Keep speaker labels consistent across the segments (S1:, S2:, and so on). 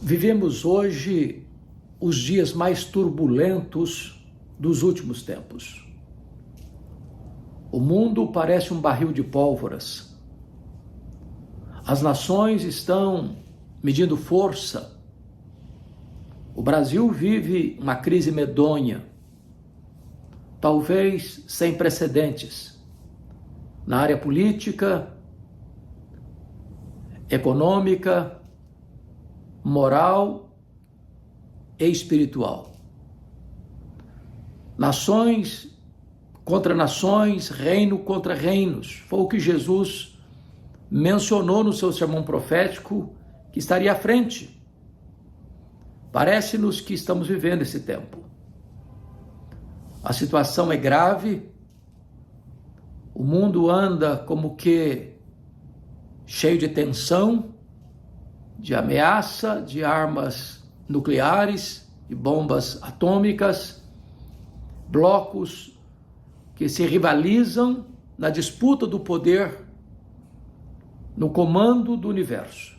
S1: Vivemos hoje os dias mais turbulentos dos últimos tempos. O mundo parece um barril de pólvoras. As nações estão medindo força. O Brasil vive uma crise medonha, talvez sem precedentes, na área política, econômica, moral e espiritual. Nações contra nações, reino contra reinos. Foi o que Jesus mencionou no seu sermão profético que estaria à frente. Parece-nos que estamos vivendo esse tempo. A situação é grave, o mundo anda como que cheio de tensão, de ameaça, de armas nucleares, de bombas atômicas, blocos que se rivalizam na disputa do poder no comando do universo.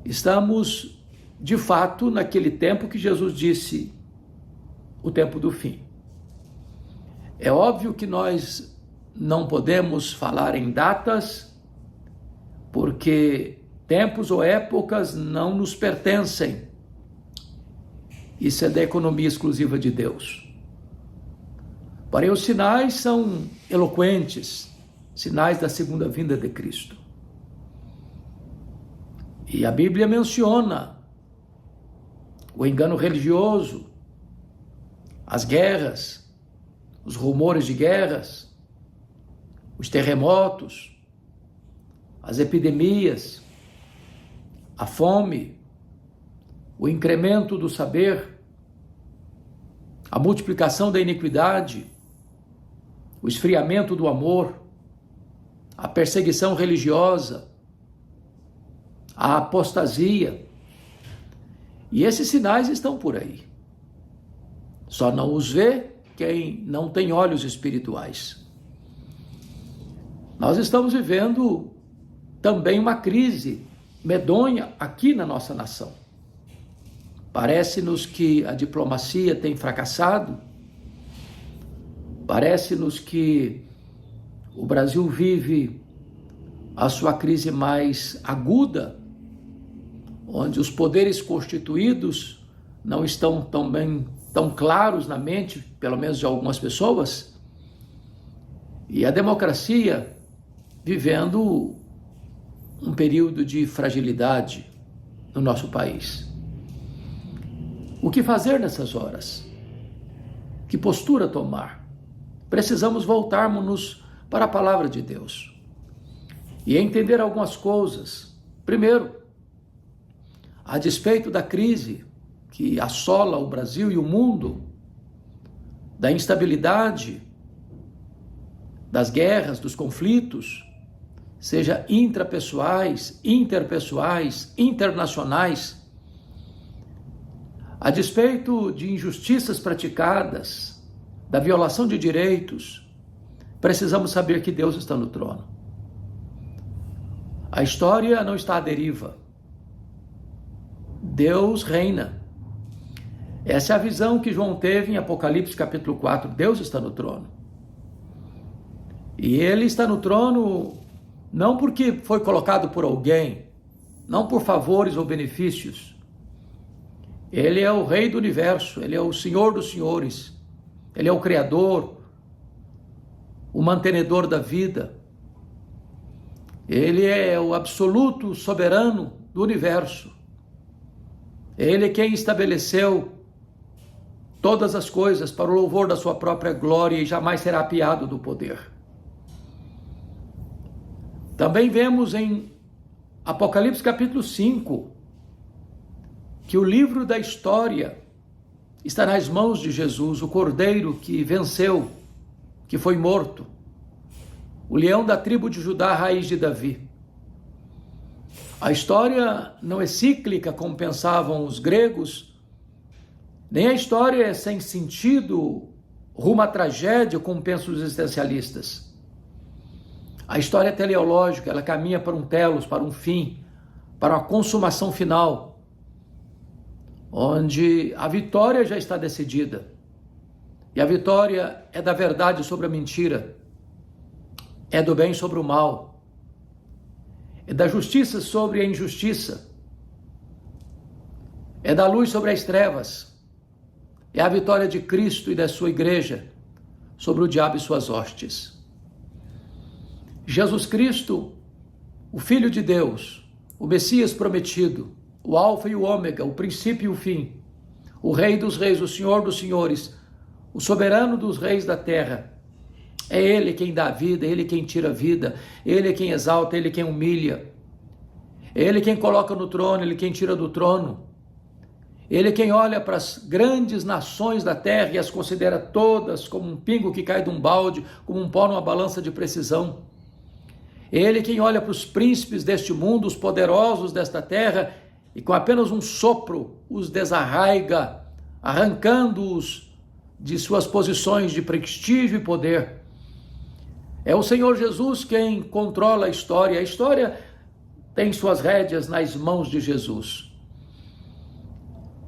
S1: Estamos, de fato, naquele tempo que Jesus disse, o tempo do fim. É óbvio que nós não podemos falar em datas, porque tempos ou épocas não nos pertencem. Isso é da economia exclusiva de Deus. Porém, os sinais são eloquentes, sinais da segunda vinda de Cristo. E a Bíblia menciona o engano religioso, as guerras, os rumores de guerras, os terremotos, as epidemias, a fome, o incremento do saber, a multiplicação da iniquidade, o esfriamento do amor, a perseguição religiosa, a apostasia. E esses sinais estão por aí. Só não os vê quem não tem olhos espirituais. Nós estamos vivendo também uma crise medonha aqui na nossa nação. Parece-nos que a diplomacia tem fracassado. Parece-nos que o Brasil vive a sua crise mais aguda, onde os poderes constituídos não estão tão claros na mente, pelo menos de algumas pessoas, e a democracia vivendo um período de fragilidade no nosso país. O que fazer nessas horas? Que postura tomar? Precisamos voltarmos para a palavra de Deus e entender algumas coisas. Primeiro, a despeito da crise que assola o Brasil e o mundo, da instabilidade, das guerras, dos conflitos, seja intrapessoais, interpessoais, internacionais, a despeito de injustiças praticadas, da violação de direitos, precisamos saber que Deus está no trono. A história não está à deriva. Deus reina. Essa é a visão que João teve em Apocalipse capítulo 4. Deus está no trono. E Ele está no trono não porque foi colocado por alguém, não por favores ou benefícios. Ele é o Rei do universo, Ele é o Senhor dos senhores, Ele é o Criador, o mantenedor da vida. Ele é o absoluto soberano do universo. Ele é quem estabeleceu todas as coisas para o louvor da sua própria glória e jamais será apiado do poder. Também vemos em Apocalipse capítulo 5 que o livro da história está nas mãos de Jesus, o Cordeiro que venceu, que foi morto, o leão da tribo de Judá, raiz de Davi. A história não é cíclica, como pensavam os gregos, nem a história é sem sentido, rumo à tragédia, como pensam os existencialistas. A história é teleológica, ela caminha para um telos, para um fim, para a consumação final, onde a vitória já está decidida. E a vitória é da verdade sobre a mentira, é do bem sobre o mal, é da justiça sobre a injustiça, é da luz sobre as trevas, é a vitória de Cristo e da sua igreja sobre o diabo e suas hostes. Jesus Cristo, o Filho de Deus, o Messias prometido, o Alfa e o Ômega, o princípio e o fim, o Rei dos reis, o Senhor dos senhores, o soberano dos reis da terra. É Ele quem dá vida, é Ele quem tira a vida, Ele é quem exalta, Ele quem humilha, é Ele quem coloca no trono, Ele quem tira do trono. Ele é quem olha para as grandes nações da terra e as considera todas como um pingo que cai de um balde, como um pó numa balança de precisão. Ele é quem olha para os príncipes deste mundo, os poderosos desta terra, e com apenas um sopro os desarraiga, arrancando-os de suas posições de prestígio e poder. É o Senhor Jesus quem controla a história tem suas rédeas nas mãos de Jesus.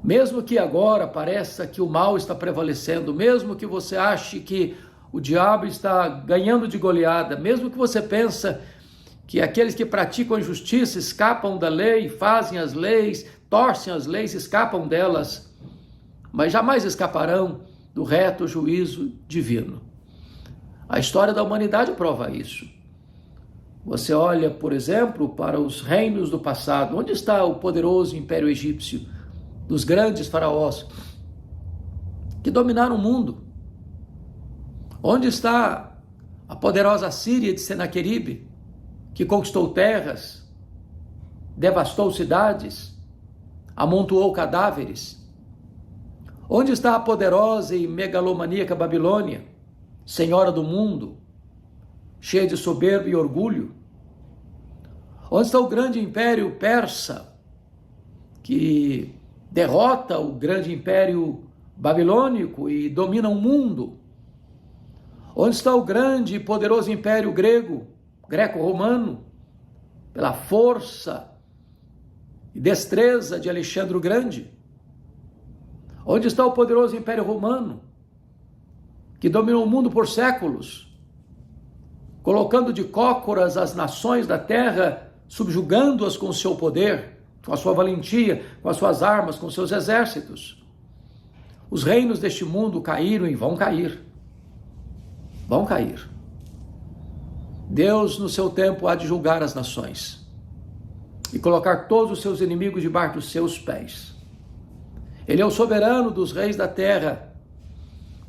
S1: Mesmo que agora pareça que o mal está prevalecendo, mesmo que você ache que o diabo está ganhando de goleada, mesmo que você pense que aqueles que praticam a injustiça escapam da lei, fazem as leis, torcem as leis, escapam delas, mas jamais escaparão do reto juízo divino. A história da humanidade prova isso. Você olha, por exemplo, para os reinos do passado. Onde está o poderoso Império Egípcio, dos grandes faraós que dominaram o mundo? Onde está a poderosa Síria de Senaqueribe, que conquistou terras, devastou cidades, amontoou cadáveres? Onde está a poderosa e megalomaníaca Babilônia, senhora do mundo, cheia de soberba e orgulho? Onde está o grande império persa, que derrota o grande império babilônico e domina o mundo? Onde está o grande e poderoso império greco-romano, pela força e destreza de Alexandre o Grande? Onde está o poderoso império romano, que dominou o mundo por séculos, colocando de cócoras as nações da terra, subjugando-as com o seu poder, com a sua valentia, com as suas armas, com os seus exércitos? Os reinos deste mundo caíram e vão cair. Vão cair. Deus, no seu tempo, há de julgar as nações e colocar todos os seus inimigos debaixo dos seus pés. Ele é o soberano dos reis da terra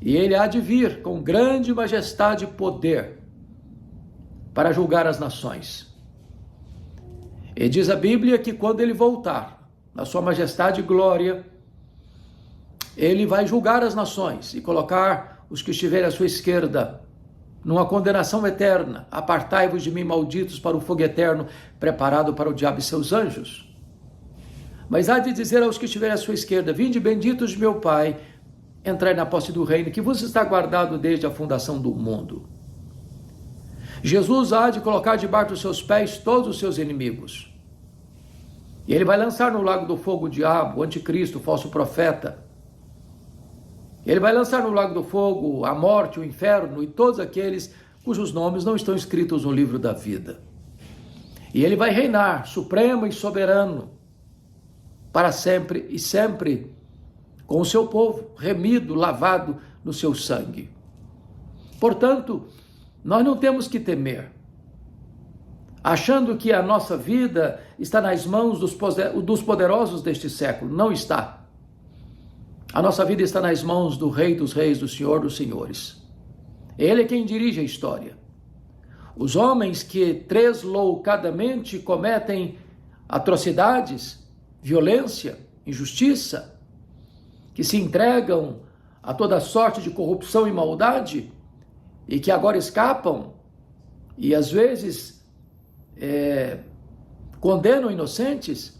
S1: e ele há de vir com grande majestade e poder para julgar as nações. E diz a Bíblia que quando ele voltar, na sua majestade e glória, ele vai julgar as nações e colocar os que estiverem à sua esquerda numa condenação eterna. Apartai-vos de mim, malditos, para o fogo eterno, preparado para o diabo e seus anjos. Mas há de dizer aos que estiverem à sua esquerda: vinde, benditos de meu Pai, entrai na posse do reino que vos está guardado desde a fundação do mundo. Jesus há de colocar debaixo dos seus pés todos os seus inimigos. E ele vai lançar no lago do fogo o diabo, o anticristo, o falso profeta. Ele vai lançar no lago do fogo a morte, o inferno e todos aqueles cujos nomes não estão escritos no livro da vida. E ele vai reinar supremo e soberano para sempre e sempre com o seu povo, remido, lavado no seu sangue. Portanto, nós não temos que temer, achando que a nossa vida está nas mãos dos poderosos deste século. Não está. A nossa vida está nas mãos do Rei dos Reis, do Senhor dos Senhores. Ele é quem dirige a história. Os homens que tresloucadamente cometem atrocidades, violência, injustiça, que se entregam a toda sorte de corrupção e maldade, e que agora escapam, e às vezes condenam inocentes,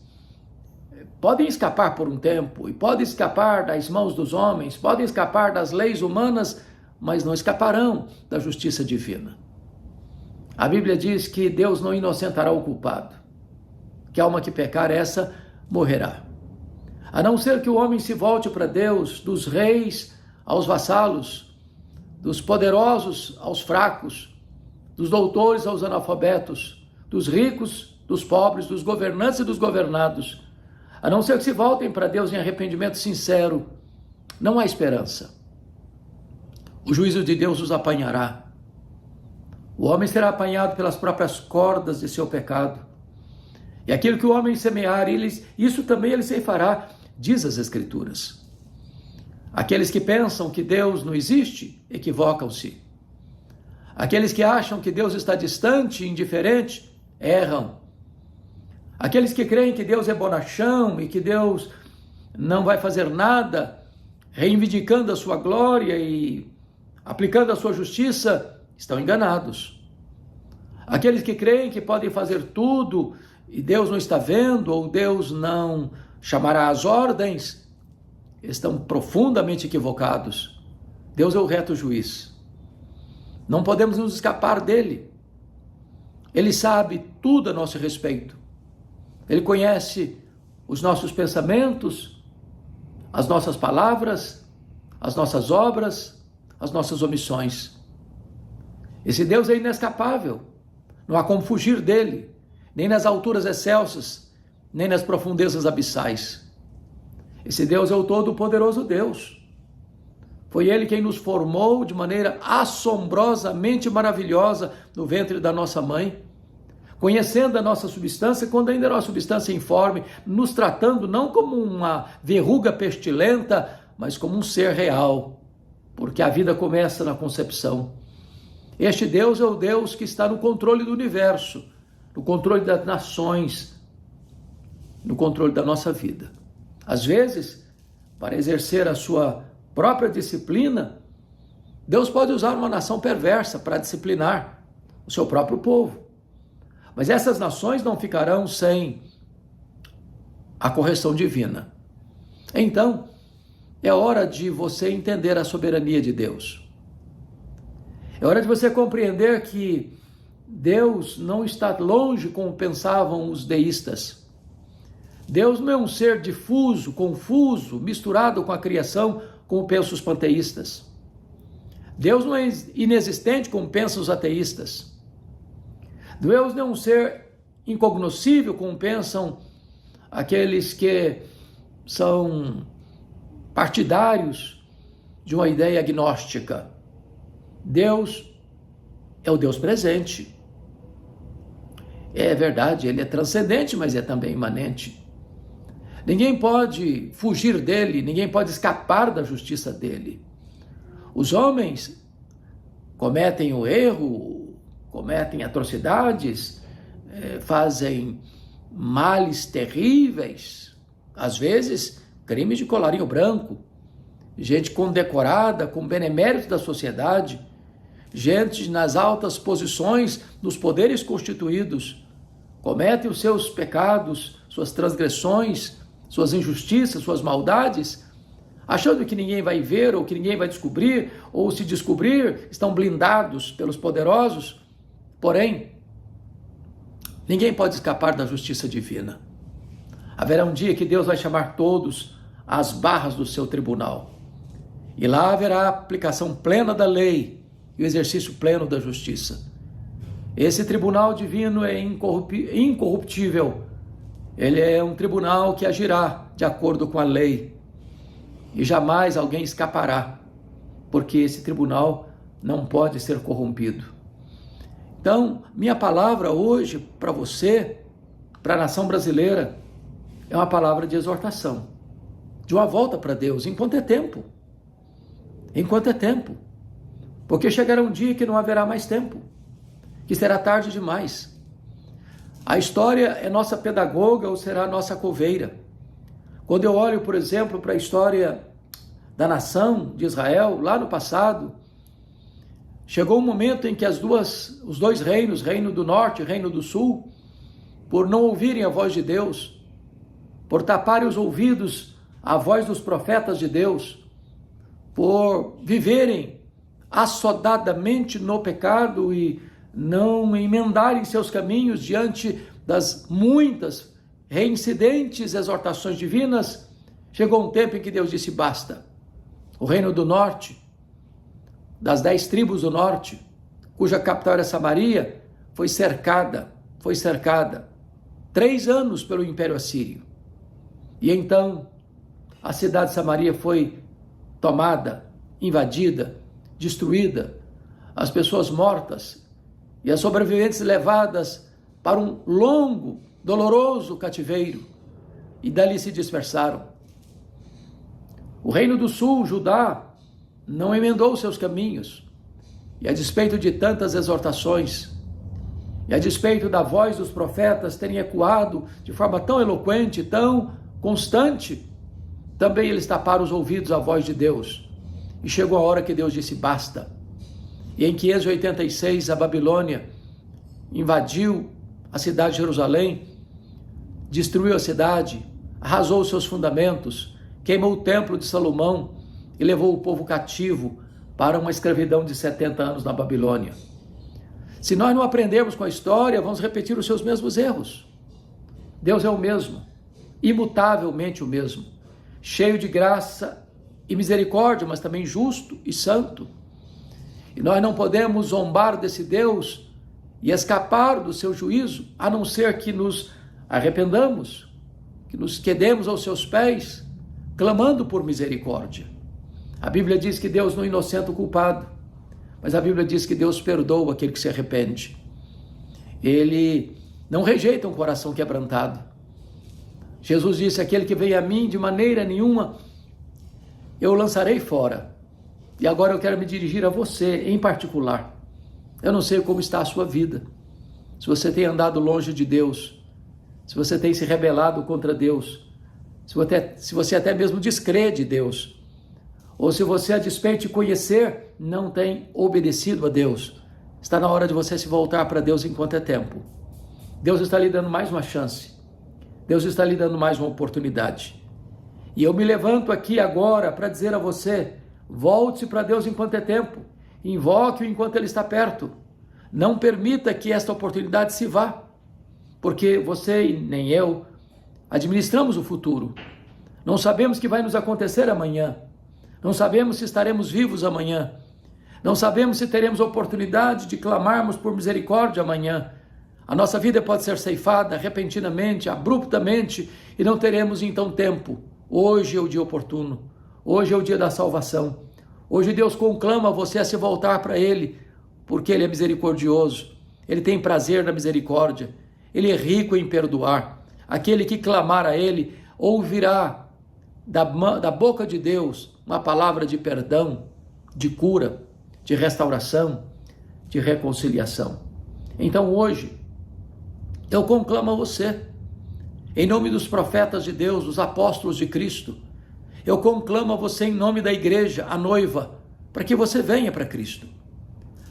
S1: podem escapar por um tempo, e podem escapar das mãos dos homens, podem escapar das leis humanas, mas não escaparão da justiça divina. A Bíblia diz que Deus não inocentará o culpado, que a alma que pecar, essa morrerá. A não ser que o homem se volte para Deus, dos reis aos vassalos, dos poderosos aos fracos, dos doutores aos analfabetos, dos ricos, dos pobres, dos governantes e dos governados. A não ser que se voltem para Deus em arrependimento sincero, não há esperança. O juízo de Deus os apanhará. O homem será apanhado pelas próprias cordas de seu pecado. E aquilo que o homem semear, isso também ele ceifará, diz as Escrituras. Aqueles que pensam que Deus não existe, equivocam-se. Aqueles que acham que Deus está distante e indiferente, erram. Aqueles que creem que Deus é bonachão e que Deus não vai fazer nada, reivindicando a sua glória e aplicando a sua justiça, estão enganados. Aqueles que creem que podem fazer tudo e Deus não está vendo, ou Deus não chamará as ordens, estão profundamente equivocados. Deus é o reto juiz. Não podemos nos escapar dele. Ele sabe tudo a nosso respeito. Ele conhece os nossos pensamentos, as nossas palavras, as nossas obras, as nossas omissões. Esse Deus é inescapável. Não há como fugir dele, nem nas alturas excelsas, nem nas profundezas abissais. Esse Deus é o Todo-Poderoso Deus. Foi Ele quem nos formou de maneira assombrosamente maravilhosa no ventre da nossa mãe, conhecendo a nossa substância quando ainda era uma substância informe, nos tratando não como uma verruga pestilenta, mas como um ser real, porque a vida começa na concepção. Este Deus é o Deus que está no controle do universo, no controle das nações, no controle da nossa vida. Às vezes, para exercer a sua própria disciplina, Deus pode usar uma nação perversa para disciplinar o seu próprio povo. Mas essas nações não ficarão sem a correção divina. Então, é hora de você entender a soberania de Deus. É hora de você compreender que Deus não está longe como pensavam os deístas. Deus não é um ser difuso, confuso, misturado com a criação, como pensam os panteístas. Deus não é inexistente, como pensam os ateístas. Deus não é um ser incognoscível, como pensam aqueles que são partidários de uma ideia agnóstica. Deus é o Deus presente. É verdade, ele é transcendente, mas é também imanente. Ninguém pode fugir dele, ninguém pode escapar da justiça dele. Os homens cometem o erro, cometem atrocidades, fazem males terríveis, às vezes crimes de colarinho branco, gente condecorada, com benemérito da sociedade, gente nas altas posições, nos poderes constituídos, cometem os seus pecados, suas transgressões, suas injustiças, suas maldades, achando que ninguém vai ver, ou que ninguém vai descobrir, ou se descobrir, estão blindados pelos poderosos. Porém, ninguém pode escapar da justiça divina. Haverá um dia que Deus vai chamar todos às barras do seu tribunal. E lá haverá a aplicação plena da lei e o exercício pleno da justiça. Esse tribunal divino é incorruptível. Ele é um tribunal que agirá de acordo com a lei. E jamais alguém escapará, porque esse tribunal não pode ser corrompido. Então, minha palavra hoje para você, para a nação brasileira, é uma palavra de exortação, de uma volta para Deus, enquanto é tempo. Enquanto é tempo. Porque chegará um dia que não haverá mais tempo, que será tarde demais. A história é nossa pedagoga ou será nossa coveira. Quando eu olho, por exemplo, para a história da nação de Israel, lá no passado, chegou um momento em que os dois reinos, Reino do Norte e Reino do Sul, por não ouvirem a voz de Deus, por taparem os ouvidos à voz dos profetas de Deus, por viverem assodadamente no pecado e não emendarem seus caminhos diante das muitas reincidentes exortações divinas, chegou um tempo em que Deus disse basta. O reino do norte, das 10 tribos do norte, cuja capital era Samaria, foi cercada 3 anos pelo Império Assírio. E então a cidade de Samaria foi tomada, invadida, destruída, as pessoas mortas e as sobreviventes levadas para um longo, doloroso cativeiro, e dali se dispersaram. O reino do sul, Judá, não emendou seus caminhos, e a despeito de tantas exortações, e a despeito da voz dos profetas terem ecoado de forma tão eloquente, tão constante, também eles taparam os ouvidos à voz de Deus. E chegou a hora que Deus disse basta. E em 586 a Babilônia invadiu a cidade de Jerusalém, destruiu a cidade, arrasou seus fundamentos, queimou o templo de Salomão e levou o povo cativo para uma escravidão de 70 anos na Babilônia. Se nós não aprendermos com a história, vamos repetir os seus mesmos erros. Deus é o mesmo, imutavelmente o mesmo, cheio de graça e misericórdia, mas também justo e santo. E nós não podemos zombar desse Deus e escapar do seu juízo, a não ser que nos arrependamos, que nos quedemos aos seus pés, clamando por misericórdia. A Bíblia diz que Deus não inocenta o culpado, mas a Bíblia diz que Deus perdoa aquele que se arrepende. Ele não rejeita um coração quebrantado. Jesus disse: aquele que vem a mim, de maneira nenhuma eu o lançarei fora. E agora eu quero me dirigir a você em particular. Eu não sei como está a sua vida, se você tem andado longe de Deus, se você tem se rebelado contra Deus, se você até mesmo descrê de Deus, ou se você, a despeito de conhecer, não tem obedecido a Deus. Está na hora de você se voltar para Deus enquanto é tempo. Deus está lhe dando mais uma chance. Deus está lhe dando mais uma oportunidade. E eu me levanto aqui agora para dizer a você: volte para Deus enquanto é tempo. Invoque-o enquanto Ele está perto. Não permita que esta oportunidade se vá, porque você e nem eu administramos o futuro. Não sabemos o que vai nos acontecer amanhã. Não sabemos se estaremos vivos amanhã. Não sabemos se teremos oportunidade de clamarmos por misericórdia amanhã. A nossa vida pode ser ceifada repentinamente, abruptamente, e não teremos então tempo. Hoje é o dia oportuno. Hoje é o dia da salvação. Hoje Deus conclama você a se voltar para Ele, porque Ele é misericordioso. Ele tem prazer na misericórdia. Ele é rico em perdoar. Aquele que clamar a Ele ouvirá da boca de Deus uma palavra de perdão, de cura, de restauração, de reconciliação. Então hoje, eu conclamo a você, em nome dos profetas de Deus, dos apóstolos de Cristo, eu conclamo a você em nome da igreja, a noiva, para que você venha para Cristo,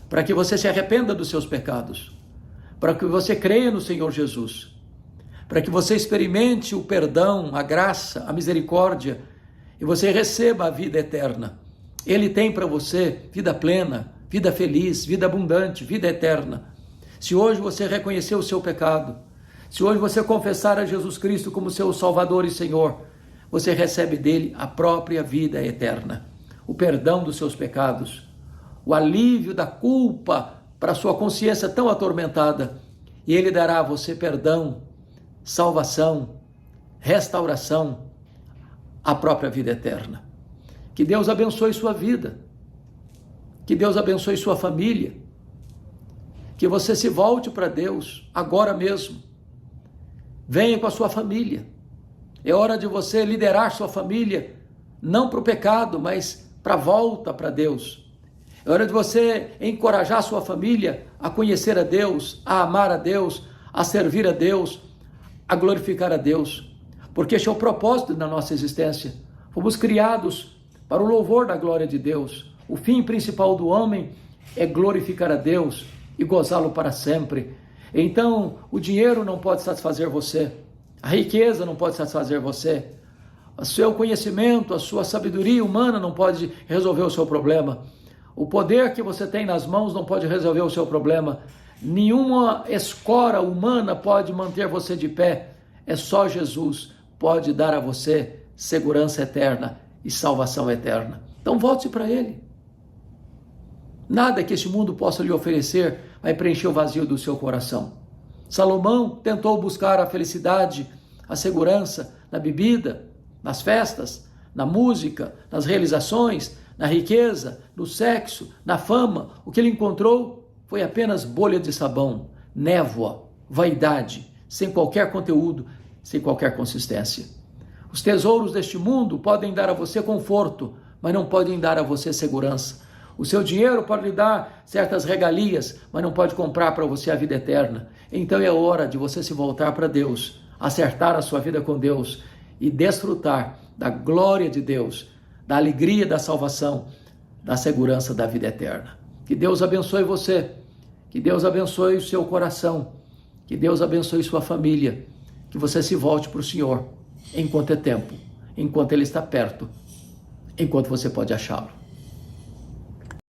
S1: para que você se arrependa dos seus pecados, para que você creia no Senhor Jesus, para que você experimente o perdão, a graça, a misericórdia, e você receba a vida eterna. Ele tem para você vida plena, vida feliz, vida abundante, vida eterna. Se hoje você reconhecer o seu pecado, se hoje você confessar a Jesus Cristo como seu Salvador e Senhor, você recebe dele a própria vida eterna, o perdão dos seus pecados, o alívio da culpa para a sua consciência tão atormentada, e ele dará a você perdão, salvação, restauração, a própria vida eterna. Que Deus abençoe sua vida, que Deus abençoe sua família, que você se volte para Deus agora mesmo. Venha com a sua família. É hora de você liderar sua família, não para o pecado, mas para a volta para Deus. É hora de você encorajar sua família a conhecer a Deus, a amar a Deus, a servir a Deus, a glorificar a Deus. Porque este é o propósito da nossa existência. Fomos criados para o louvor da glória de Deus. O fim principal do homem é glorificar a Deus e gozá-lo para sempre. Então, o dinheiro não pode satisfazer você, a riqueza não pode satisfazer você, o seu conhecimento, a sua sabedoria humana não pode resolver o seu problema, o poder que você tem nas mãos não pode resolver o seu problema, nenhuma escora humana pode manter você de pé. É só Jesus pode dar a você segurança eterna e salvação eterna. Então volte para Ele. Nada que este mundo possa lhe oferecer vai preencher o vazio do seu coração. Salomão tentou buscar a felicidade, a segurança na bebida, nas festas, na música, nas realizações, na riqueza, no sexo, na fama. O que ele encontrou foi apenas bolha de sabão, névoa, vaidade, sem qualquer conteúdo, sem qualquer consistência. Os tesouros deste mundo podem dar a você conforto, mas não podem dar a você segurança. O seu dinheiro pode lhe dar certas regalias, mas não pode comprar para você a vida eterna. Então é hora de você se voltar para Deus, acertar a sua vida com Deus e desfrutar da glória de Deus, da alegria da salvação, da segurança da vida eterna. Que Deus abençoe você, que Deus abençoe o seu coração, que Deus abençoe sua família, que você se volte para o Senhor enquanto é tempo, enquanto Ele está perto, enquanto você pode achá-lo.